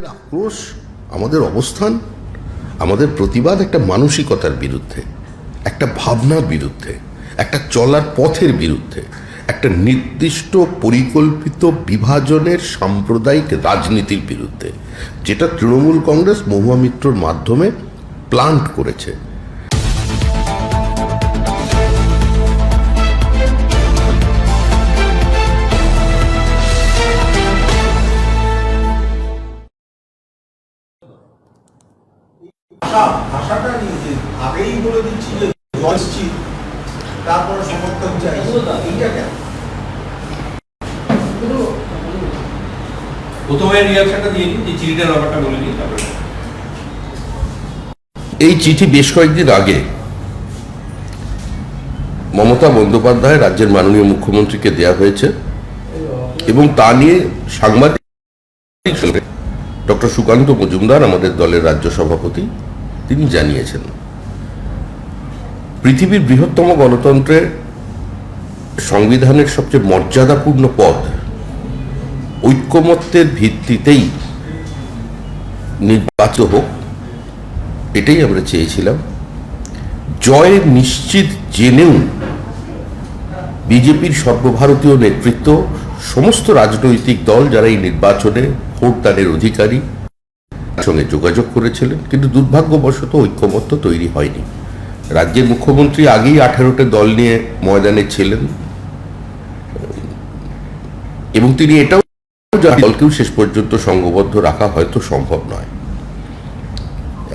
আক্রোশ, আমাদের অবস্থান, আমাদের প্রতিবাদ একটা মানসিকতার বিরুদ্ধে, একটা ভাবনার বিরুদ্ধে, একটা চলার পথের বিরুদ্ধে, একটা নির্দিষ্ট পরিকল্পিত বিভাজনের সাম্প্রদায়িক রাজনীতির বিরুদ্ধে, যেটা তৃণমূল কংগ্রেস মহুয়া মিত্রর মাধ্যমে প্লান্ট করেছে। ভাষাটা নিয়ে যে আগেই বলে দিচ্ছি যে জলছি তারপরে সমর্থন চাই, এইটা কেন? প্রথমে রিয়াকশনটা দিয়ে নিন, যে চিঠিটার ব্যাপারটা বলে নিন। তারপরে এই চিঠি বেশ কয়েকদিন আগে মমতা বন্দ্যোপাধ্যায় রাজ্যের মাননীয় মুখ্যমন্ত্রীকে দেয়া হয়েছে এবং তা নিয়ে সাংবাদিক ডক্টর সুকান্ত মজুমদার, আমাদের দলের রাজ্য সভাপতি, তিনি জানিয়েছেন পৃথিবীর বৃহত্তম গণতন্ত্রের সংবিধানের সবচেয়ে মর্যাদাপূর্ণ পদ ঐক্যমত্যের ভিত্তিতেই নির্বাচিত হোক, এটাই আমরা চেয়েছিলাম। জয়ের নিশ্চিত জেনেও বিজেপির সর্বভারতীয় নেতৃত্ব, সমস্ত রাজনৈতিক দল যারা এই নির্বাচনে ভোটদানের অধিকারী, সঙ্গে যোগাযোগ করেছিলেন, কিন্তু দুর্ভাগ্যবশত ঐক্যমত্য তৈরি হয়নি। রাজ্যের মুখ্যমন্ত্রী আগেই 18টা দল নিয়ে ময়দানে ছিলেন এবং তিনি এটাও দলকেও শেষ পর্যন্ত সংঘবদ্ধ রাখা হয়তো সম্ভব নয়।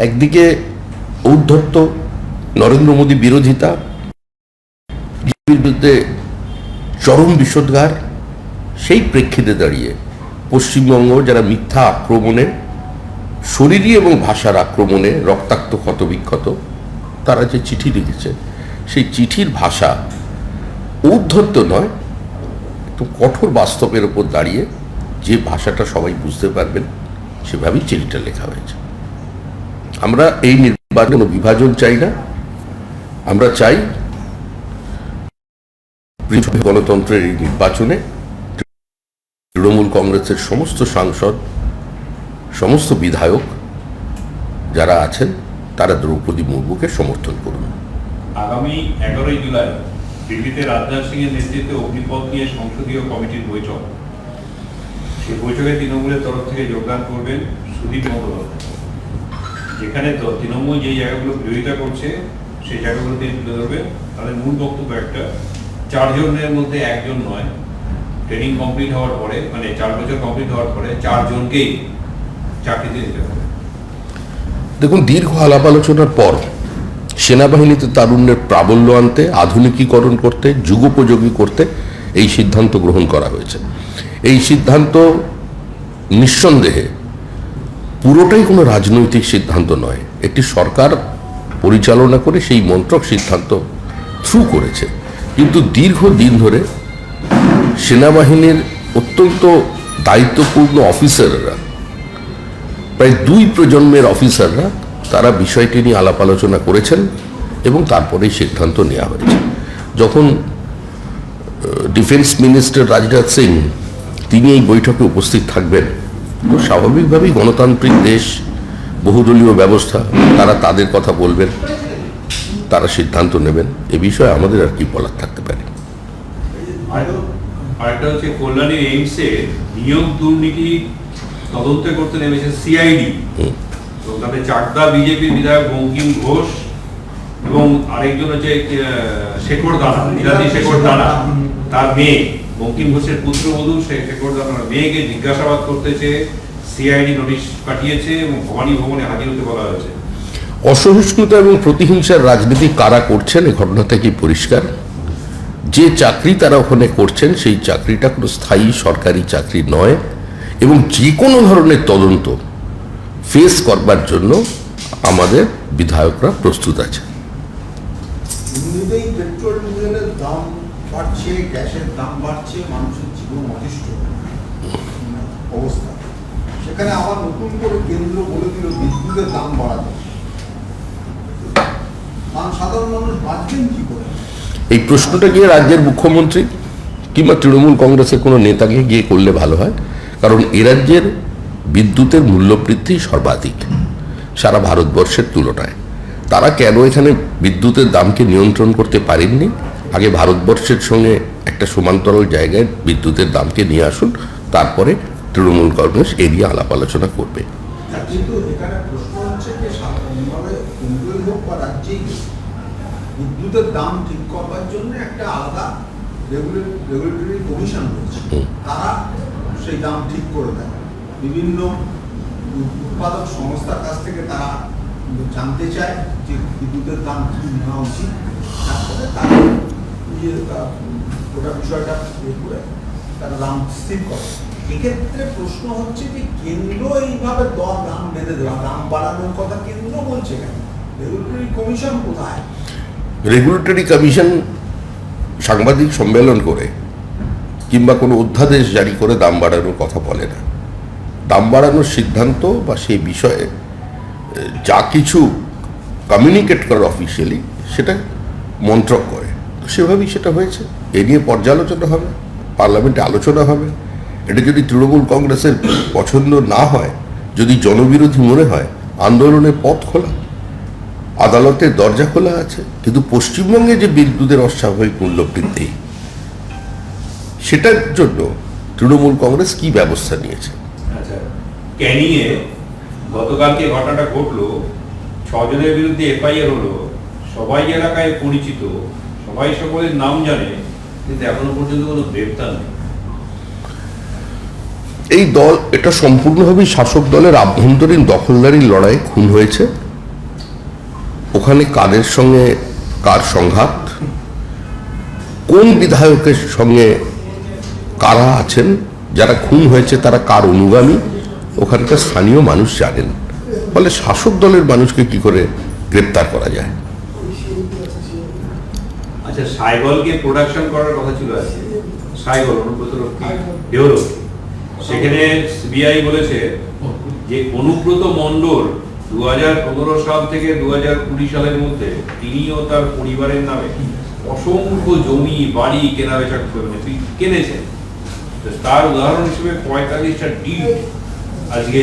একদিকে ঔদ্ধত্য, নরেন্দ্র মোদী বিরোধিতা, বিজেপির বিরুদ্ধে চরম বিষোদ্গার, সেই প্রেক্ষিতে দাঁড়িয়ে পশ্চিমবঙ্গ যারা মিথ্যা আক্রমণে, শরীরী এবং ভাষার আক্রমণে রক্তাক্ত ক্ষতবিক্ষত, তারা যে চিঠি লিখেছে, সেই চিঠির ভাষা ঔদ্ধত্য নয়, একটু কঠোর বাস্তবের উপর দাঁড়িয়ে যে ভাষাটা সবাই বুঝতে পারবেন সেভাবেই চিঠিটা লেখা হয়েছে। আমরা এই নির্বাচন বিভাজন চাই না, আমরা চাই গণতন্ত্রের এই নির্বাচনে তৃণমূল কংগ্রেসের সমস্ত সাংসদ, সমস্ত বিধায়ক যারা আছেন তারা দ্রৌপদী মুর্মুকে সমর্থন করুন। আগামী 11ই জুলাই দিল্লিতে রাজনাথ সিং এর নেতৃত্বে অগ্নিপথ নিয়ে সংসদীয় কমিটির বৈঠক। সেই বৈঠকে তৃণমূলের তরফ থেকে যোগদান করবেন সুদীপ বন্দ্যোপাধ্যায়। যেখানে তৃণমূল যে জায়গাগুলো বিরোধিতা করছে সেই জায়গাগুলো তিনি তুলে ধরবেন। তাদের মূল বক্তব্য একটা, 4 জনের মধ্যে একজন নয়, ট্রেনিং কমপ্লিট হওয়ার পরে, মানে 4 বছর কমপ্লিট হওয়ার পরে 4 জনকেই চাকরিতে নিতে হবে। দেখুন, দীর্ঘ আলাপ আলোচনার পর সেনাবাহিনীতে তারুণ্যের প্রাবল্য আনতে, আধুনিকীকরণ করতে, যুগোপযোগী করতে এই সিদ্ধান্ত গ্রহণ করা হয়েছে। এই সিদ্ধান্ত নিঃসন্দেহে পুরোটাই কোনো রাজনৈতিক সিদ্ধান্ত নয়, একটি সরকার পরিচালনা করে সেই মন্ত্রক সিদ্ধান্ত থ্রু করেছে। কিন্তু দীর্ঘদিন ধরে সেনাবাহিনীর অত্যন্ত দায়িত্বপূর্ণ অফিসাররা, প্রায় 2 প্রজন্মের অফিসাররা, তারা বিষয়টি নিয়ে আলাপ আলোচনা করেছেন এবং তারপরেই সিদ্ধান্ত নেওয়া হয়েছে। যখন ডিফেন্স মিনিস্টার রাজনাথ সিং তিনি এই বৈঠকে উপস্থিত থাকবেন, তো স্বাভাবিকভাবেই গণতান্ত্রিক দেশ, বহুদলীয় ব্যবস্থা, তারা তাদের কথা বলবেন, তারা সিদ্ধান্ত নেবেন। এ বিষয়ে আমাদের আর কি বলার থাকতে পারে। আরেকটা হচ্ছে কল্যাণীর এইমসে নিয়োগ দুর্নীতি তদন্ত করতে নেমেছে সিআইডি। তো তাতে চাকদা বিজেপির বিধায়ক বঙ্কিম ঘোষ এবং আরেকজন হচ্ছে শেখর দানা, নীলাদ্রি শেখর দানা, তার মেয়ে, বঙ্কিম ঘোষের পুত্রবধূ শেখর দানার মেয়েকে জিজ্ঞাসাবাদ করতেছে সিআইডি নোটিশ পাঠিয়েছে এবং ভবানী ভবনে হাজির হতে বলা হয়েছে। অসহিষ্ণুতা এবং প্রতিহিংসার রাজনীতি কারা করছেন এ ঘটনা থেকে পরিষ্কার। যে চাকরি তারা ওখানে করছেন সেই চাকরিটা কোনো স্থায়ী সরকারি চাকরি নয় এবং যে কোনো ধরনের তদন্ত ফেস করবার জন্য আমাদের বিধায়করা প্রস্তুত আছে। এমনিতেই পেট্রোল ডিজেলের দাম বাড়ছে, গ্যাসের দাম বাড়ছে, মানুষের জীবন অতিষ্ঠ অবস্থা, সেখানে আবার নতুন করে কেন্দ্র বলে দিল বিদ্যুতের দাম বাড়াতে, সাধারণ মানুষ বাঁচবেন কি করে? এই প্রশ্নটা গিয়ে রাজ্যের মুখ্যমন্ত্রী কিংবা তৃণমূল কংগ্রেসের কোনো নেতাকে গিয়ে করলে ভালো হয়, কারণ এ রাজ্যের বিদ্যুতের মূল্যবৃদ্ধি সর্বাধিক সারা ভারতবর্ষের তুলনায়। তারা কেন এখানে বিদ্যুতের দামকে নিয়ন্ত্রণ করতে পারেননি? আগে ভারতবর্ষের সঙ্গে একটা সমান্তরাল জায়গায় বিদ্যুতের দামকে নিয়ে আসুন, তারপরে তৃণমূল কংগ্রেস এরিয়া আলাপ আলোচনা করবে। কিন্তু এখানে প্রশ্ন হচ্ছে যে সাধারণভাবে কেন্দ্রীয় হোক বা রাজ্যেই হোক, বিদ্যুতের দাম ঠিক করবার জন্য একটা আলাদা রেগুলেটরি কমিশন রয়েছে। তারা সেই দাম ঠিক করে দেয়। বিভিন্ন উৎপাদক সংস্থার কাছ থেকে তারা জানতে চায় যে বিদ্যুতের দাম কি নেওয়া উচিত, তারপরে তারা ওটা বিষয়টা করে তারা দাম স্থির করে। এক্ষেত্রে প্রশ্ন হচ্ছে যে কেন্দ্র এইভাবে দাম বেঁধে দেওয়া, দাম বাড়ানোর কথা কেন্দ্র বলছে কেন? রেগুলেটরি কমিশন কোথায়? রেগুলেটরি কমিশন সাংবাদিক সম্মেলন করে কিংবা কোনো অধ্যাদেশ জারি করে দাম বাড়ানোর কথা বলে না। দাম বাড়ানোর সিদ্ধান্ত বা সেই বিষয়ে যা কিছু কমিউনিকেট করে অফিসিয়ালি সেটা মন্ত্রক করে, তো সেভাবেই সেটা হয়েছে। এ নিয়ে পর্যালোচনা হবে, পার্লামেন্টে আলোচনা হবে। এটা যদি তৃণমূল কংগ্রেসের পছন্দ না হয়, যদি জনবিরোধী মনে হয়, আন্দোলনের পথ খোলা, আদালতের দরজা খোলা আছে। কিন্তু পশ্চিমবঙ্গে যে বিদ্যুতের অস্বাভাবিক মূল্যবৃদ্ধি, সেটার জন্য তৃণমূল কংগ্রেস কি ব্যবস্থা নিয়েছে? আচ্ছা, ক্যানিংয়ে গতকালকে ঘটনাটা ঘটলো, 6 জনের বিরুদ্ধে এফআইআর হলো, সবাই এলাকায় পরিচিত, সবাই সকলের নাম জানে, কিন্তু এখনো পর্যন্ত কোনো গ্রেপ্তার নেই। এই দল, এটা সম্পূর্ণভাবেই শাসক দলের আভ্যন্তরীণ দখলদারির লড়াই খুন হয়েছে। ওখানে কাদের সঙ্গে কার সংঘাত, কোন বিধায়কের সঙ্গে কারা আছেন, যারা খুন হয়েছে তারা কার অনুগামী, ওখানকার স্থানীয় মানুষ জানেন। ফলে শাসক দলের মানুষকে কি করে গ্রেপ্তার করা যায়? আচ্ছা, সাইবলকে প্রোডাকশন করার কথা ছিল আজকে, সাইবল অনুব্রত রক্ষী দেহরক্ষী, সেখানে সিবিআই বলেছে যে অনুব্রত মণ্ডল 2015 সাল থেকে 2020 সালের মধ্যে তিনি ও তার পরিবারের নামে অসংখ্য জমি বাড়ি কেনাবেচা কিনেছেন। তার উদাহরণ হিসেবে 45টা ডিড আজকে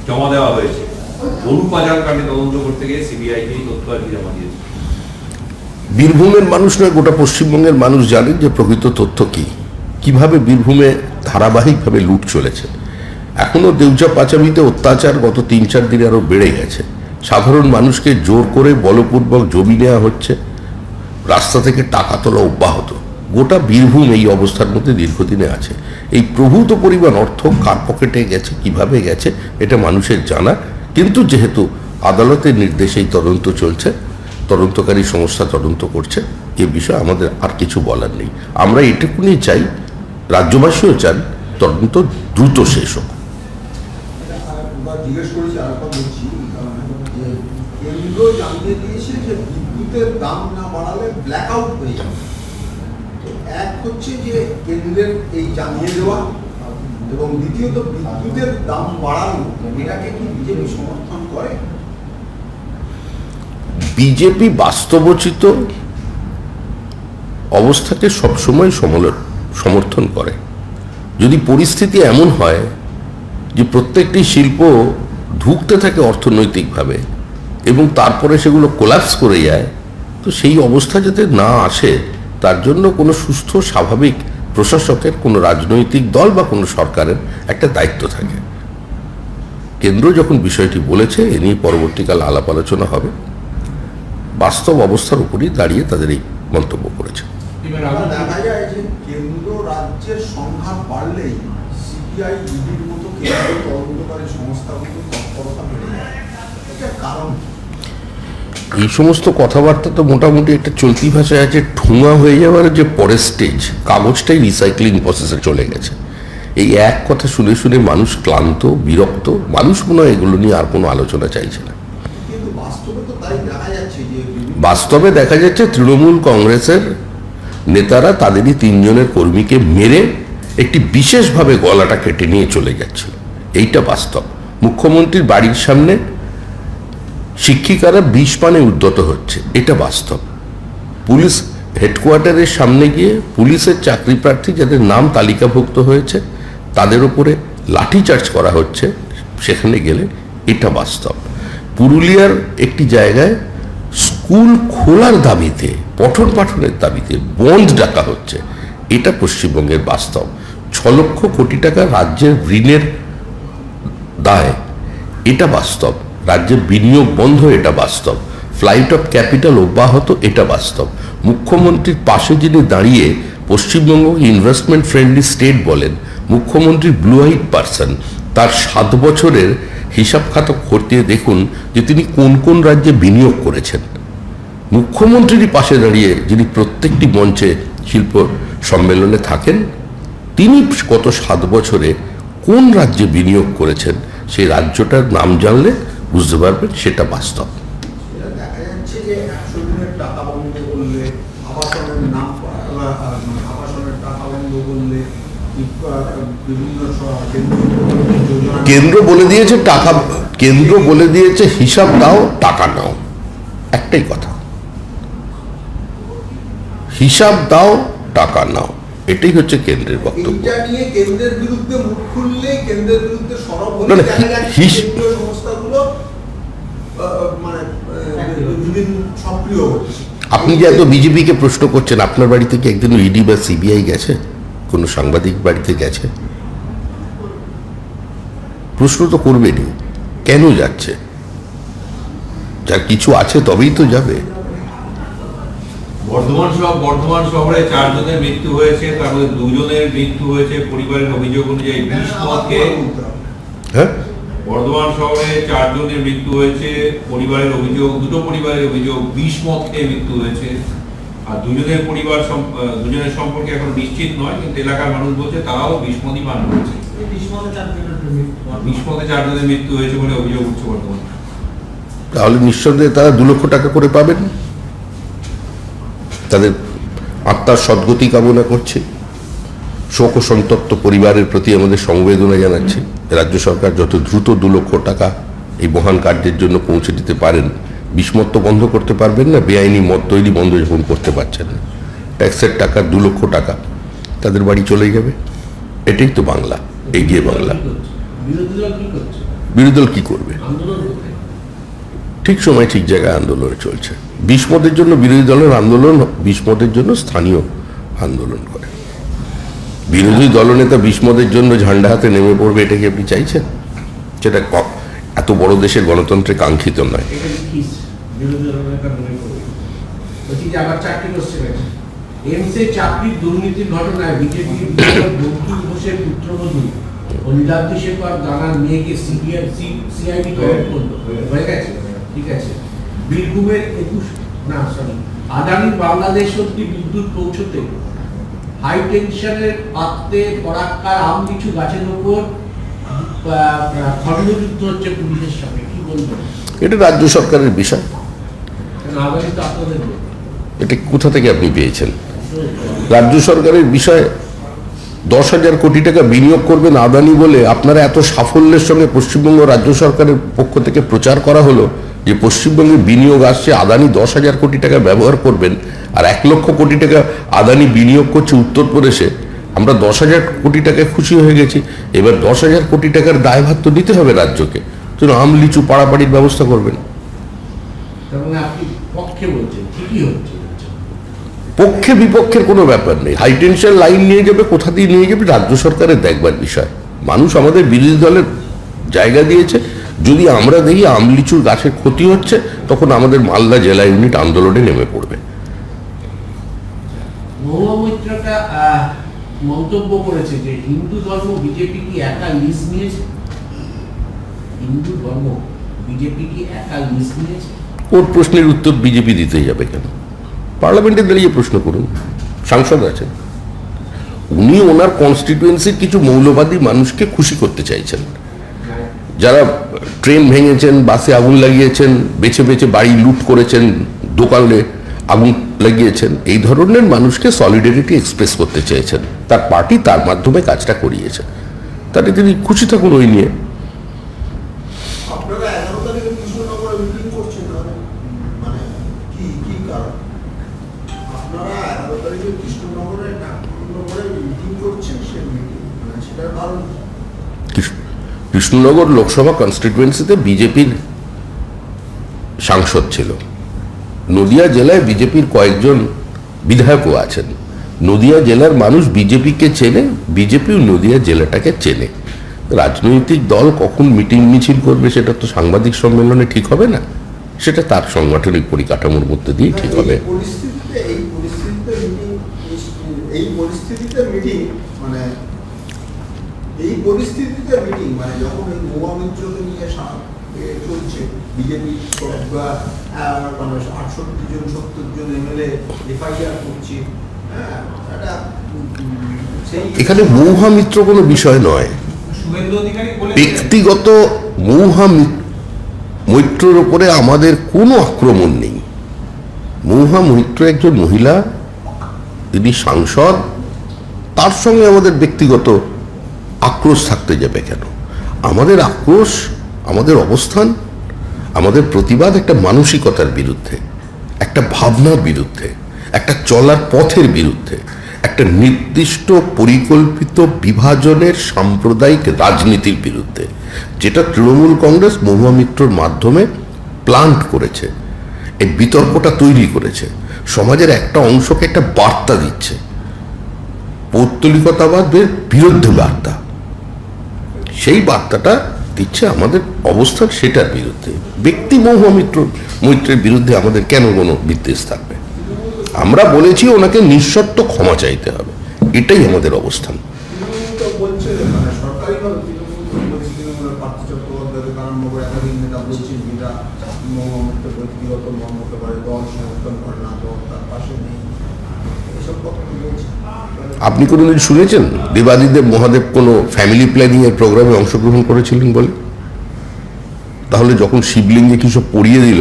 জমা দেওয়া হয়েছে। গরু পাচার কাণ্ডে তদন্ত করতে গিয়ে সিবিআই কে তথ্য আর কি জমা দিয়েছে। বীরভূমের মানুষ নয়, গোটা পশ্চিমবঙ্গের মানুষ জানেন যে প্রকৃত তথ্য কি, কিভাবে বীরভূমে ধারাবাহিকভাবে লুট চলেছে। এখনো দেউচা পাচামিতে অত্যাচার গত 3-4 দিনে আরো বেড়ে গেছে। সাধারণ মানুষকে জোর করে বলপূর্বক জমি নেওয়া হচ্ছে, রাস্তা থেকে টাকা তোলা অব্যাহত। গোটা বীরভূম এই অবস্থার মধ্যে দীর্ঘদিনে আছে। এই প্রভূত পরিমাণ অর্থ কার পকেটে গেছে, কিভাবে গেছে, এটা মানুষের জানা। কিন্তু যেহেতু আদালতের নির্দেশেই তদন্ত চলছে, তদন্তকারী সংস্থা তদন্ত করছে, এ বিষয়ে আমাদের আর কিছু বলার নেই। আমরা এটুকুনি চাই, রাজ্যবাসীও চান তদন্ত দ্রুত শেষ হোক। জিজ্ঞেস করেছি, আরেকবার বলছি, যে কেন্দ্র জানিয়ে দিয়েছে যে বিদ্যুতের দাম না বাড়ালে ব্ল্যাক আউট হয়ে যাবে। তো এক হচ্ছে যে কেন্দ্রের এই জানিয়ে দেওয়া, এবং দ্বিতীয়ত বিদ্যুতের দাম বাড়ানো, এটাকে কি বিজেপি সমর্থন করে? বিজেপি বাস্তবোচিত অবস্থাকে সবসময় সমর্থন করে। যদি পরিস্থিতি এমন হয় যে প্রত্যেকটি শিল্প ধুঁকতে থাকে অর্থনৈতিকভাবে এবং তারপরে সেগুলো কোলাপস করে যায়, তো সেই অবস্থা যাতে না আসে তার জন্য কোনো সুস্থ স্বাভাবিক প্রশাসকের, কোনো রাজনৈতিক দল বা কোনো সরকারের একটা দায়িত্ব থাকে। কেন্দ্র যখন বিষয়টি বলেছে, এ নিয়ে পরবর্তীকাল আলাপ আলোচনা হবে। বাস্তব অবস্থার উপরই দাঁড়িয়ে তাদের এই মন্তব্য করেছে। দেখা যায় যে কেন্দ্র রাজ্যের সংঘাত বাড়লেই সিবিআই, ইডির মতো কেন্দ্রীয় তদন্তকারী সংস্থাগুলো তৎপরতা বেড়ে যায়। এটা কারণ এই সমস্ত কথাবার্তা তো মোটামুটি একটা চলতি ভাষায় আছে, ঠুঙা হয়ে যাওয়ার যে পরের স্টেজ, কাগজটাই রিসাইক্লিং প্রসেসে চলে গেছে। এই এক কথা শুনে শুনে মানুষ ক্লান্ত, বিরক্ত। মানুষ মনে হয় এগুলো নিয়ে আর কোনো আলোচনা চাইছে না। কিন্তু বাস্তবে তো তাই দেখা যাচ্ছে যে বাস্তবে দেখা যাচ্ছে তৃণমূল কংগ্রেসের নেতারা তাদেরই 3 জনের কর্মীকে মেরে একটি বিশেষভাবে গলাটা কেটে নিয়ে চলে যাচ্ছিল। এইটা বাস্তব। মুখ্যমন্ত্রীর বাড়ির সামনে শিক্ষিকারা বিষ পানে উদ্যত হচ্ছে, এটা বাস্তব। পুলিশ হেডকোয়ার্টারের সামনে গিয়ে পুলিশের চাকরি প্রার্থী যাদের নাম তালিকাভুক্ত হয়েছে তাদের উপরে লাঠিচার্জ করা হচ্ছে, সেখানে গেলে এটা বাস্তব। পুরুলিয়ার একটি জায়গায় স্কুল খোলার দাবিতে, পঠন পাঠনের দাবিতে বন্ধ ডাকা হচ্ছে, এটা পশ্চিমবঙ্গের বাস্তব। 6 লক্ষ কোটি টাকা রাজ্যের ঋণের দায়, এটা বাস্তব। রাজ্যের বিনিয়োগ বন্ধ, এটা বাস্তব। ফ্লাইট অফ ক্যাপিটাল অব্যাহত, এটা বাস্তব। মুখ্যমন্ত্রীর পাশে যিনি দাঁড়িয়ে পশ্চিমবঙ্গকে ইনভেস্টমেন্ট ফ্রেন্ডলি স্টেট বলেন, মুখ্যমন্ত্রী ব্লু আইড পারসন, তার 7 বছরের হিসাব খাতা খতিয়ে দেখুন যে তিনি কোন কোন রাজ্যে বিনিয়োগ করেছেন। মুখ্যমন্ত্রীর পাশে দাঁড়িয়ে যিনি প্রত্যেকটি মঞ্চে শিল্প সম্মেলনে থাকেন, তিনি গত 7 বছরে কোন রাজ্যে বিনিয়োগ করেছেন সেই রাজ্যটার নাম জানলে বুঝতে পারবেন, সেটা বাস্তব। এটা দেখা যাচ্ছে যে 100 দিনের টাকা বন্ধ করলে, আবাসনের নাম আবাসনের টাকা বন্ধ করলে, বিভিন্ন যোজনা কেন্দ্র বলে দিয়েছে টাকা, কেন্দ্র বলে দিয়েছে হিসাব দাও টাকা নাও, একটাই কথা, হিসাব দাও টাকা নাও, এটাই হচ্ছে কেন্দ্রের বক্তব্য। এইটা নিয়ে কেন্দ্রের বিরুদ্ধে মুখ খুললে, কেন্দ্রের বিরুদ্ধে সরব হলে না, না, দেখা যাচ্ছে হিস- কেন্দ্রীয় সংস্থাগুলো মানে বিভিন্ন সক্রিয় হচ্ছে। আপনি যে এত বিজেপিকে প্রশ্ন করছেন, আপনার বাড়িতে কি একদিন ইডি বা সিবিআই গেছে? কোনো সাংবাদিক বাড়িতে গেছে? প্রশ্ন তো করবেনি, কেন যাচ্ছে? যার কিছু আছে তবেই তো যাবে। বর্ধমান শহরে 4 জনের মৃত্যু হয়েছে, তার মধ্যে 2 জনের মৃত্যু হয়েছে পরিবারের অভিযোগ অনুযায়ী বিষ মদ খেয়ে। হ্যাঁ, বর্ধমান শহরে 4 জনের মৃত্যু হয়েছে, পরিবারের অভিযোগ, 2টো পরিবারের অভিযোগ বিষ মদ খেয়ে মৃত্যু হয়েছে। আর 2 জনের পরিবার 2 জনের সম্পর্কে এখন নিশ্চিত নয়, কিন্তু এলাকার মানুষ বলছে তারাও বিষ মদই পান করেছে। বিষ মদে 4 জনের মৃত্যু হয়েছে বলে অভিযোগ উঠছে বর্তমানে। তাহলে নিঃসন্দেহে তারা 2 লক্ষ টাকা করে পাবেন। তাদের আত্মার সদ্গতি কামনা করছে। শোক ও সন্তপ্ত পরিবারের প্রতি আমাদের সমবেদনা জানাচ্ছি। রাজ্য সরকার যত দ্রুত 2 লক্ষ টাকা এই মহান কার্যের জন্য পৌঁছে দিতে পারেন। বিষমদ তো বন্ধ করতে পারবেন না, বেআইনি মদ তৈরি বন্ধ যখন করতে পারছেন না, ট্যাক্সের টাকার 2 লক্ষ টাকা তাদের বাড়ি চলে যাবে। এটাই তো বাংলা, এগিয়ে বাংলা। বিরোধী দল কি করবে? ঠিক সময় ঠিক জায়গায় আন্দোলন চলছে। বিষমদের জন্য বিরোধী দলের আন্দোলন, বিষমদের জন্য স্থানীয় আন্দোলন করে। বিরোধী দলনেতা বিষমদের জন্য ঝান্ডা হাতে নেমে পড়বে, এটা কি আপনি চাইছেন? সেটা এত বড় দেশের গণতন্ত্রে কাঙ্ক্ষিত নয়। চাকরির দুর্নীতির ঘটনায় বিজেপি বঙ্কিম ঘোষের পুত্রবধূ ও নীলাদ্রি শেখর দানার মেয়েকে সিআইডি তলব করলো, হয়ে গেছে, ঠিক আছে। বীরভূমের আদানি বাংলাদেশ অব্দি বিদ্যুৎ পৌঁছতে হাই টেনশনের পাত্রে পরাক্কার আম লিচু গাছের উপর খণ্ডযুদ্ধ হচ্ছে পুলিশের সঙ্গে, কি বলবেন? এটা রাজ্য সরকারের বিষয়। আদানি তো আপনাদের এটা কোথা থেকে আপনি পেয়েছেন? রাজ্য সরকারের বিষয়। 10,000 কোটি টাকা বিনিয়োগ করবেন আদানি বলে আপনারা এত সাফল্যের সঙ্গে পশ্চিমবঙ্গ রাজ্য সরকারের পক্ষ থেকে প্রচার করা হলো যে পশ্চিমবঙ্গে বিনিয়োগ আসছে, আদানি 10,000 কোটি টাকা ব্যবহার করবেন, আর 1 লক্ষ কোটি টাকা আদানি বিনিয়োগ করছে উত্তরপ্রদেশে। আমরা 10,000 কোটি টাকায় খুশি হয়ে গেছি। এবার 10,000 কোটি টাকার দায়ভার তো নিতে হবে রাজ্যকে। তো আম লিচু পাড়াপাড়ির ব্যবস্থা করবেন। আপনি পক্ষে বলছেন, ঠিকই হচ্ছে। পক্ষে বিপক্ষের কোনো ব্যাপার নেই। হাইটেনশন লাইন নিয়ে যাবে, কোথা দিয়ে নিয়ে যাবে রাজ্য সরকারের দেখবার বিষয়। মানুষ আমাদের বিরোধী দলের জায়গা দিয়েছে। যদি আমরা দেখি আমলিচুর গাছের ক্ষতি হচ্ছে, তখন আমাদের মালদা জেলা ইউনিট আন্দোলনে নেমে পড়বে। মহুয়া মৈত্রটা মন্তব্য করেছে যে হিন্দু ধর্ম বিজেপি কি একা লিজ নিয়েছে? হিন্দু ধর্ম বিজেপি কি একা লিজ নিয়েছে? ওর প্রশ্নের উত্তর বিজেপি দিতে যাবে কেন? পার্লামেন্টে দাঁড়িয়ে প্রশ্ন করুন, সাংসদ আছেন। উনি ওনার কনস্টিটুয়েন্সির কিছু মৌলবাদী মানুষকে খুশি করতে চাইছেন, যারা ট্রেন ভেঙেছেন, বাসে আগুন লাগিয়েছেন, বেছে বেছে বাড়ি লুট করেছেন, দোকানে আগুন লাগিয়েছেন। এই ধরনের মানুষকে সলিডারিটি এক্সপ্রেস করতে চেয়েছেন। তার পার্টি তার মাধ্যমে কাজটা করিয়েছে, তাতে তিনি খুশি থাকুন ওই নিয়ে। আপনারা 11 তারিখে কৃষ্ণনগরে মিটিং করছেন, মানে কি কি কারণ? আপনারা 11 তারিখে কৃষ্ণনগরে মিটিং করছেন, সে মিটিং মানে সেটার কারণ কৃষ্ণনগর লোকসভা কনস্টিটুয়েন্সিতে বিজেপির সাংসদ ছিল। নদিয়া জেলায় বিজেপির কয়েকজন বিধায়কও আছেন। নদিয়া জেলার মানুষ বিজেপিকে চেনে, বিজেপিও নদিয়া জেলাটাকে চেনে। রাজনৈতিক দল কখন মিটিং মিছিল করবে সেটা তো সাংবাদিক সম্মেলনে ঠিক হবে না, সেটা তার সাংগঠনিক পরিকাঠামোর মধ্যে দিয়ে ঠিক হবে। এই পরিস্থিতিতে মিটিং মানে যখন এই মহুয়া মিত্রকে নিয়ে চলছে বিজেপি 68 জন 70 জন এমএলএ এফআইআর করছে, এখানে মহুয়া মিত্র কোনো বিষয় নয়। ব্যক্তিগত মহুয়া মৈত্রের উপরে আমাদের কোনো আক্রমণ নেই। মহুয়া মৈত্র একজন মহিলা, তিনি সাংসদ, তার সঙ্গে আমাদের ব্যক্তিগত আক্রোশ থাকতে যাবে কেন? আমাদের আক্রোশ, আমাদের অবস্থান, আমাদের প্রতিবাদ একটা মানসিকতার বিরুদ্ধে, একটা ভাবনার বিরুদ্ধে, একটা চলার পথের বিরুদ্ধে, একটা নির্দিষ্ট পরিকল্পিত বিভাজনের সাম্প্রদায়িক রাজনীতির বিরুদ্ধে, যেটা তৃণমূল কংগ্রেস মহুয়া মিত্রর মাধ্যমে প্লান্ট করেছে, এই বিতর্কটা তৈরি করেছে, সমাজের একটা অংশকে একটা বার্তা দিচ্ছে, পৌত্তলিকতাবাদের বিরুদ্ধে বার্তা। সেই বার্তাটা দিচ্ছে আমাদের অবস্থান সেটার বিরুদ্ধে। ব্যক্তি মহুয়া মৈত্রের বিরুদ্ধে আমাদের কেন কোনো বিদ্বেষ থাকবে? আমরা বলেছি ওনাকে নিঃশর্ত ক্ষমা চাইতে হবে, এটাই আমাদের অবস্থান। আপনি কোনোদিন শুনেছেন দেবাদিদেব মহাদেব কোনো ফ্যামিলি প্ল্যানিং এর প্রোগ্রামে অংশগ্রহণ করেছিলেন বলে? তাহলে যখন শিবলিঙ্গে কি সব পড়িয়ে দিল,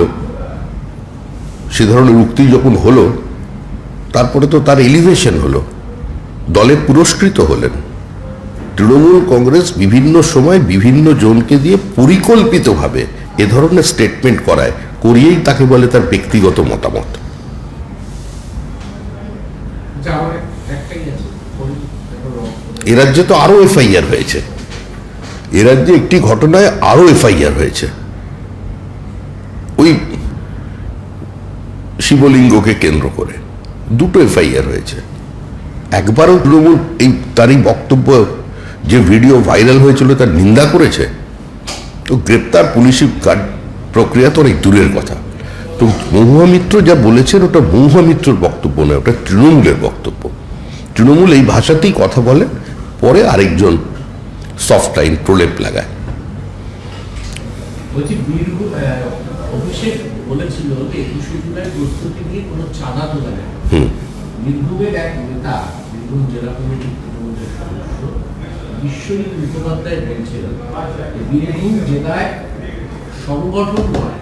সে ধরনের উক্তি যখন হলো, তারপরে তো তার এলিভেশন হলো, দলে পুরস্কৃত হলেন। তৃণমূল কংগ্রেস বিভিন্ন সময় বিভিন্ন জনকে দিয়ে পরিকল্পিতভাবে এ ধরনের স্টেটমেন্ট করিয়েই তাকে বলে তার ব্যক্তিগত মতামত। এ রাজ্যে তো আরো এফআইআর হয়েছে, এ রাজ্যে একটি ঘটনায় আরো এফআইআর হয়েছে, ওই শিবলিঙ্গকে কেন্দ্র করে দুটো এফআইআর হয়েছে। একবারও তৃণমূল তারই বক্তব্য, যে ভিডিও ভাইরাল হয়েছিল, তার নিন্দা করেছে। তো গ্রেপ্তার পুলিশি প্রক্রিয়া তো অনেক দূরের কথা। তো মহুয়া মিত্র যা বলেছেন ওটা মহুয়া মিত্রর বক্তব্য নয়, ওটা তৃণমূলের বক্তব্য। তৃণমূল এই ভাষাতেই কথা বলে, পরে আরেকজন সফট লাইন প্রলেপ লাগায়। অভিষেক বলেছিল যে 21শে জুলাই প্রস্তুতি নিয়ে কোনো চাঁদা তোলা নেই। বীরভূমের এক নেতা, বীরভূম জেলা কমিটির তৃণমূলের সদস্য বিশ্বজিৎ মুখোপাধ্যায় বলছিলেন বীরভূম জেলায় সংগঠন নয়,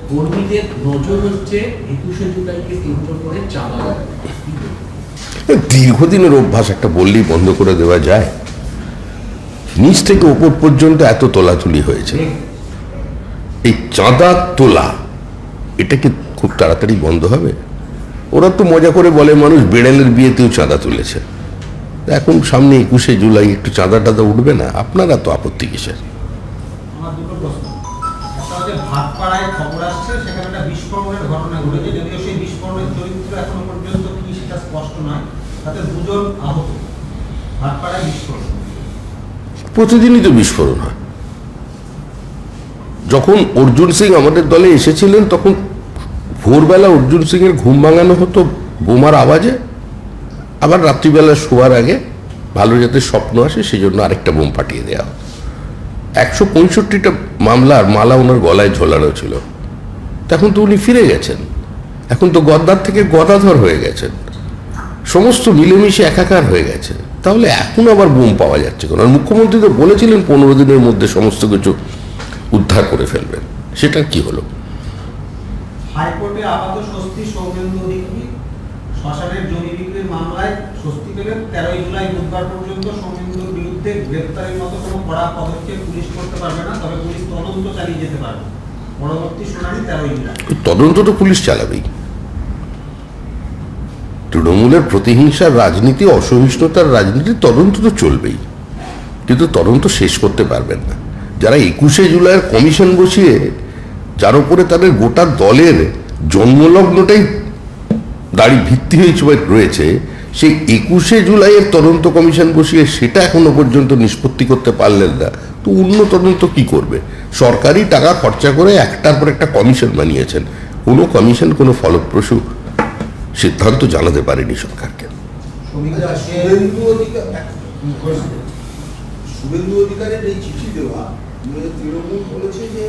কর্মীদের নজর হচ্ছে 21শে জুলাইকে কেন্দ্র করে চাঁদা দেওয়া। দীর্ঘদিনের অভ্যাস, একটা বললেই বন্ধ করে দেওয়া যায়? নিচ থেকে ওপর পর্যন্ত এত তোলাতুলি হয়েছে, এই চাঁদা তোলা এটা কি খুব তাড়াতাড়ি বন্ধ হবে? ওরা তো মজা করে বলে মানুষ বেড়ালের বিয়েতেও চাঁদা তুলেছে, এখন সামনে 21শে জুলাই একটু চাঁদা টাদা উঠবে না? আপনারা তো আপত্তি কিসের? আমার দুটো প্রশ্ন। একটা হচ্ছে ভাটপাড়ায় খবর আসছে সেখানে একটা বিস্ফোরণের ঘটনা ঘটেছে, যদিও সেই বিস্ফোরণের চরিত্র এখনো পর্যন্ত কি সেটা স্পষ্ট নয়, তাতে 2 জন আহত। ভাটপাড়ায় বিস্ফোরণ, প্রতিদিনই তো বিস্ফোরণ হয়। যখন অর্জুন সিং আমাদের দলে এসেছিলেন তখন ভোরবেলা অর্জুন সিং এর ঘুম ভাঙানো হতো বোমার আওয়াজে, আবার রাত্রিবেলা শোয়ার আগে ভালো যাতে স্বপ্ন আসে সেজন্য আরেকটা বোম ফাটিয়ে দেওয়া হতো। 165টা মামলার মালা ওনার গলায় ঝোলানো ছিল। তখন তো উনি ফিরে গেছেন, এখন তো গদ্দার থেকে গদাধর হয়ে গেছেন, সমস্ত মিলেমিশে একাকার হয়ে গেছে। তাহলে এখন আবার বোম পাওয়া যাচ্ছে কেন? আর মুখ্যমন্ত্রী তো বলেছিলেন 15 দিনের মধ্যে সমস্ত কিছু উদ্ধার করে ফেলবেন, সেটা কি হলো? হাইকোর্টে আপাতত স্বস্তি সৌমেন্দ্র অধিকারী। শ্মশানের জমি বিক্রির মামলায় স্বস্তি পেলেন। 13 জুলাই বুধবার পর্যন্ত সৌমেন্দ্রর বিরুদ্ধে গ্রেপ্তারের মতো কোনো কড়া পদক্ষেপ পুলিশ করতে পারবে না, তবে পুলিশ তদন্ত চালিয়ে যেতে পারবে। পরবর্তী শুনানি 13 জুলাই। তদন্ত তো পুলিশ চালাবেই। তৃণমূলের প্রতিহিংসার রাজনীতি, অসহিষ্ণুতার রাজনীতি, তদন্ত তো চলবেই, কিন্তু তদন্ত শেষ করতে পারবেন না। যারা 21শে জুলাইয়ের কমিশন বসিয়ে যার উপরে তাদের গোটা দলের জন্মলগ্নটাই ভিত্তি হয়েছে রয়েছে, সেই 21শে জুলাইয়ের তদন্ত কমিশন বসিয়ে সেটা এখনো পর্যন্ত নিষ্পত্তি করতে পারলেন না, তো অন্য তদন্ত কি করবে? সরকারি টাকা খরচা করে একটার পর একটা কমিশন বানিয়েছেন, কোনো কমিশন কোনো ফলপ্রসূ সিদ্ধান্ত জানাতে পারেনি সরকারকে। শুভেন্দু অধিকারীর এই চিঠি দেওয়া, তৃণমূল বলেছে যে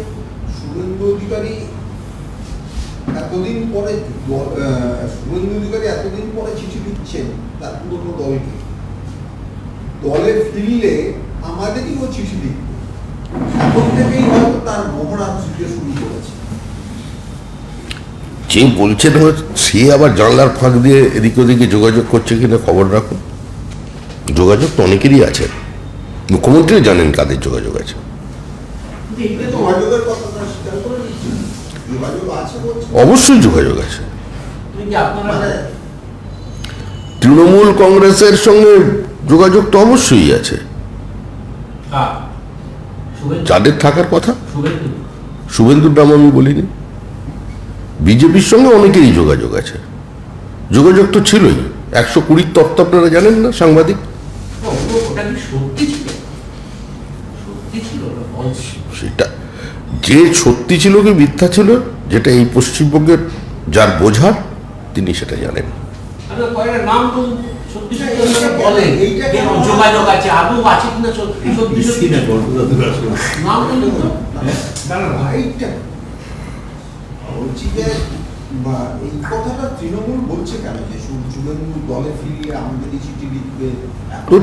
শুভেন্দু অধিকারী এতদিন পরে চিঠি দিচ্ছেন তার পুরনো দলকে, দলে ফিরলে আমাদেরই ও চিঠি লিখবে, এখন থেকেই হয়তো তার মহড়া দিতে শুরু করেছে। যে বলছেন সে আবার জানলার ফাঁক দিয়ে এদিক ওদিকে যোগাযোগ করছে কিনা খবর রাখুন। যোগাযোগ তো অনেকেরই আছে, মুখ্যমন্ত্রী জানেন কাদের যোগাযোগ আছে। যোগাযোগের কথা তারা স্বীকার করে নিচ্ছে, যোগাযোগ আছে বলছে। অবশ্যই যোগাযোগ আছে। আপনারা তৃণমূল কংগ্রেসের সঙ্গে যোগাযোগ তো অবশ্যই আছে, যাদের থাকার কথা। শুভেন্দুর নাম আমি বলিনি। বিজেপির সঙ্গে অনেকেরই যোগাযোগ আছে, যোগাযোগ তো ছিলই। 120 তত্ত্ব আপনারা জানেন না, সাংবাদিক? সেটা যে সত্যি ছিল কি মিথ্যা ছিল, যেটা এই পশ্চিমবঙ্গের যার বোঝার তিনি সেটা জানেন। যোগাযোগ আছে, আদৌ আছে কিনা সত্যি নাম বলছি যে এই কথাটা তৃণমূল বলছে কেন যে শুভেন্দু দলে ফিরিয়ে আমাদেরই চিঠি লিখবে,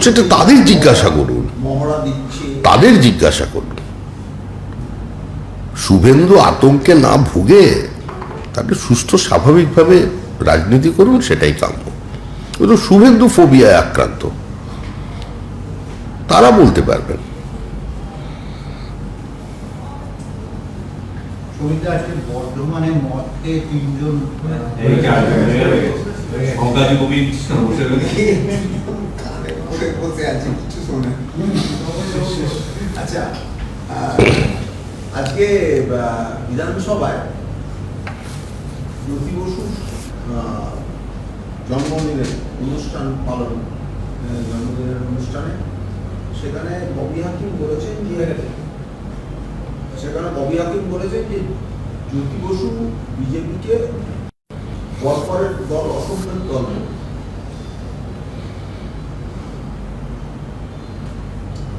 সেটা তাদের জিজ্ঞাসা করুন, মহড়া দিচ্ছে, তাদের জিজ্ঞাসা করুন। শুভেন্দু আতঙ্কে না ভুগে তাদের সুস্থ স্বাভাবিকভাবে রাজনীতি করুন, সেটাই কাম্য। কিন্তু শুভেন্দু ফোবিয়ায় আক্রান্ত, তারা বলতে পারবেন। বর্ধমানে মদ খেয়ে 3 জন বসে আছে, কিছু শোনে। আচ্ছা, আজকে বিধানসভায় জ্যোতি বসুর জন্মদিনের অনুষ্ঠান পালন, জন্মদিনের অনুষ্ঠানে সেখানে ববি হাকিম বলেছেন যে জ্যোতি বসু বিজেপিকে কর্পোরেট দল, অসম্ভব দল।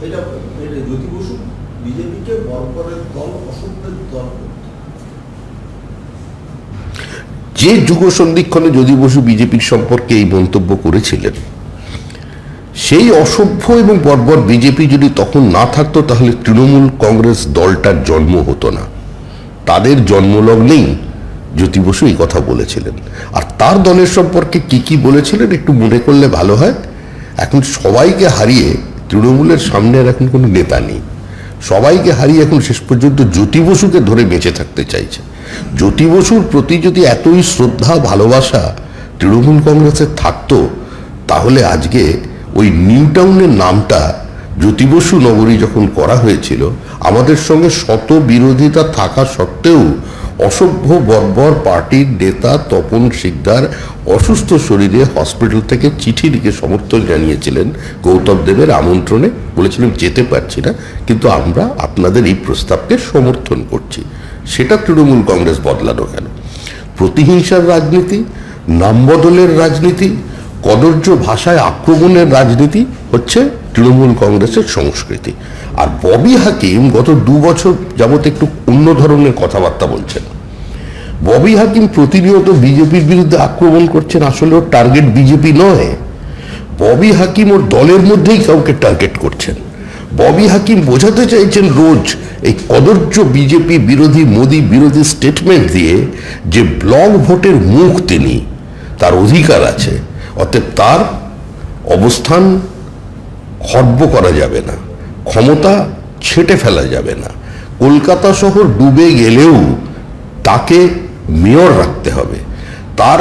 এটা জ্যোতি বসু বিজেপিকে কর্পোরেট দল, অসম্ভব দল। যে যুগ সন্ধিক্ষণে জ্যোতি বসু বিজেপির সম্পর্কে এই মন্তব্য করেছিলেন, সেই অসভ্য এবং বর্বর বিজেপি যদি তখন না থাকতো, তাহলে তৃণমূল কংগ্রেস দলটার জন্ম হতো না। তাদের জন্মলগ্নেই জ্যোতি বসু এই কথা বলেছিলেন। আর তার দলের সম্পর্কে কি কি বলেছিলেন একটু মনে করলে ভালো হয়। এখন সবাইকে হারিয়ে তৃণমূলের সামনে আর এখন কোনো নেতা নেই, সবাইকে হারিয়ে এখন শেষ পর্যন্ত জ্যোতি বসুকে ধরে বেঁচে থাকতে চাইছে। জ্যোতি বসুর প্রতি যদি এতই শ্রদ্ধা ভালোবাসা তৃণমূল কংগ্রেসের থাকতো, তাহলে আজকে ওই নিউ টাউনের নামটা জ্যোতি বসু নগরী যখন করা হয়েছিল, আমাদের সঙ্গে শত বিরোধিতা থাকা সত্ত্বেও অসভ্য বর্বর পার্টির নেতা তপন শিকদার অসুস্থ শরীরে হসপিটাল থেকে চিঠি লিখে সমর্থন জানিয়েছিলেন গৌতম দেবের আমন্ত্রণে, বলেছিলেন যেতে পারছি না, কিন্তু আমরা আপনাদের এই প্রস্তাবকে সমর্থন করছি। সেটা তৃণমূল কংগ্রেস বদলানো কেন? প্রতিহিংসার রাজনীতি, নাম বদলের রাজনীতি, কদর্য ভাষায় আক্রমণের রাজনীতি হচ্ছে তৃণমূল কংগ্রেসের সংস্কৃতি। আর ববি হাকিম গত 2 বছর যাবত একটু অন্য ধরনের কথাবার্তা বলছেন। ববি হাকিম প্রতিনিয়ত বিজেপির বিরুদ্ধে আক্রমণ করছেন, আসলে ওর টার্গেট বিজেপি নয়। ববি হাকিম ওর দলের মধ্যেই কাউকে টার্গেট করছেন। ববি হাকিম বোঝাতে চাইছেন রোজ এই কদর্য বিজেপি বিরোধী, মোদী বিরোধী স্টেটমেন্ট দিয়ে যে ব্লক ভোটের মুখ তিনি, তার অধিকার আছে, অতএব তার অবস্থান খর্ব করা যাবে না, ক্ষমতা ছেটে ফেলা যাবে না। কলকাতা শহর ডুবে গেলেও তাকে মেয়র রাখতে হবে, তার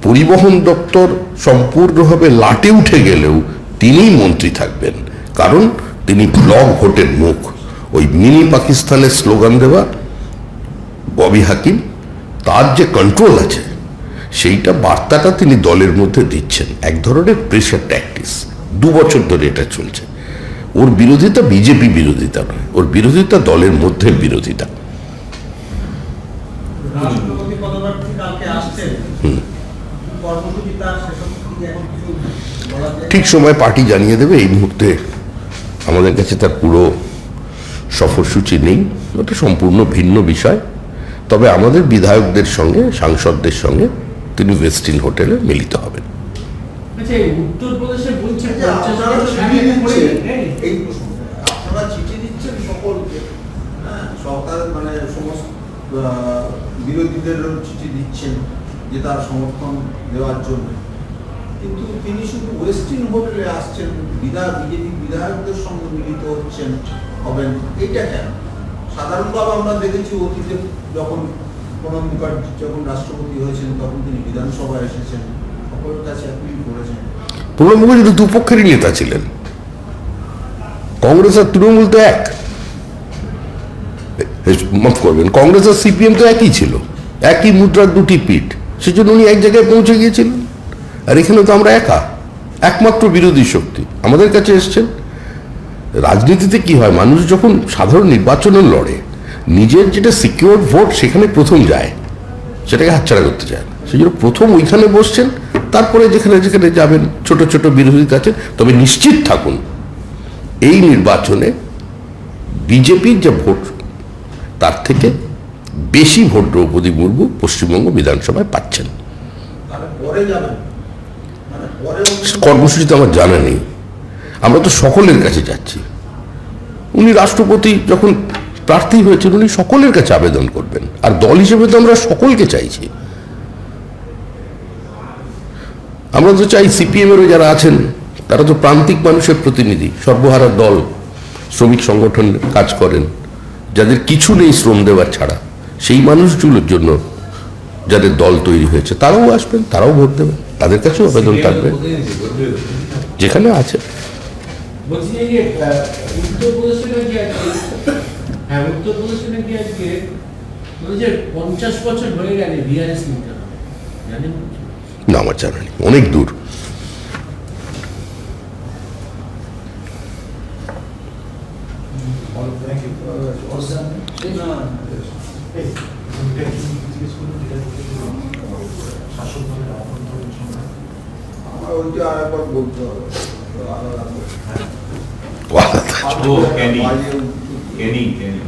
পরিবহন দপ্তর সম্পূর্ণভাবে লাটে উঠে গেলেও তিনিই মন্ত্রী থাকবেন, কারণ তিনি ব্লক ভোটের মুখ। ওই মিনি পাকিস্তানের স্লোগান দেওয়া ববি হাকিম, তার যে কন্ট্রোল আছে সেইটা বার্তাটা তিনি দলের মধ্যে দিচ্ছেন, এক ধরনের প্রেশার ট্যাকটিক্স। 2 বছর ধরে এটা চলছে। ওর বিরোধিতা বিজেপি বিরোধিতা নয়, ওর বিরোধিতা দলের মধ্যে বিরোধিতা। রাষ্ট্রপতি পদপ্রার্থী কালকে আসছেন, কর্মসূচি তার সেসব কি এখন কিছু বলা যায়? ঠিক সময় পার্টি জানিয়ে দেবে। এই মুহূর্তে আমাদের কাছে তার পুরো সফরসূচি নেই, ওটা সম্পূর্ণ ভিন্ন বিষয়। তবে আমাদের বিধায়কদের সঙ্গে, সাংসদদের সঙ্গে তিনি ওয়েস্টিন হোটেলে মিলিত হবেন। আচ্ছা, উত্তরপ্রদেশে বলছে আপনারা চিঠি দিচ্ছেন, এই প্রসঙ্গে আপনারা চিঠি দিচ্ছেন সকলকে, হ্যাঁ, সরকার মানে সমস্ত বিরোধীদেরও চিঠি দিচ্ছেন যে তার সমর্থন দেওয়ার জন্য, কিন্তু তিনি শুধু ওয়েস্টিন হোটেলে আসছেন, বিজেপি বিধায়কদের সঙ্গে মিলিত হবেন, এটা কেন? সাধারণভাবে আমরা দেখেছি অতীতে যখন প্রণব মুখার্জি যখন রাষ্ট্রপতি হয়েছেন তখন তিনি বিধানসভায় এসেছেন, সকলের কাছে অ্যাপিল করেছেন। প্রণব মুখার্জি তো দুপক্ষেরই নেতা ছিলেন, কংগ্রেস আর তৃণমূল তো এক, মাফ করবেন, কংগ্রেস আর সিপিএম তো একই ছিল, একই মুদ্রার দুটি পিঠ। সেজন্য উনি এক জায়গায় পৌঁছে গিয়েছিলেন। আর এখানে তো আমরা একমাত্র বিরোধী শক্তি আমাদের কাছে এসছেন। রাজনীতিতে কি হয়, মানুষ যখন সাধারণ নির্বাচনে লড়ে, নিজের যেটা সিকিউর ভোট সেখানে প্রথম যায়, সেটাকে হাতছাড়া করতে চায় না। সেই জন্য প্রথম ওইখানে বসছেন, তারপরে যেখানে যেখানে যাবেন ছোট ছোট বিরোধিতা আছে। তবে নিশ্চিত থাকুন, এই নির্বাচনে বিজেপির যে ভোট তার থেকে বেশি ভোট দ্রৌপদী মুর্মু পশ্চিমবঙ্গ বিধানসভায় পাচ্ছেন। তাহলে পরে যাবেন, মানে পরে কর্মসূচি তো আমার জানা নেই, আমরা তো সকলের কাছে যাচ্ছি। উনি রাষ্ট্রপতি যখন প্রার্থী হয়েছেন, উনি সকলের কাছে আবেদন করবেন, আর দল হিসেবে তো আমরা সকলকে চাইছি। আমরা তো চাই সিপিএম এরও যারা আছেন তারা তো প্রান্তিক মানুষের প্রতিনিধি, সর্বহারা দল, শ্রমিক সংগঠন কাজ করেন, যাদের কিছু নেই শ্রম দেওয়ার ছাড়া, সেই মানুষগুলোর জন্য যাদের দল তৈরি হয়েছে তারাও আসবেন, তারাও ভোট দেবেন, তাদের কাছেও আবেদন থাকবে যেখানে আছে। বলছি যে উত্তরপ্রদেশে নাকি আজকে, হ্যাঁ উত্তরপ্রদেশে নাকি আজকে বলছে 50 বছর হয়ে গেলে বিআরএস নিতে হবে, জানেন? না, আমার জানা নেই, অনেক দূর। আমার ওইটা আর একবার বলতে হবে, আলাদা ও ক্যানি ক্যানি ক্যানি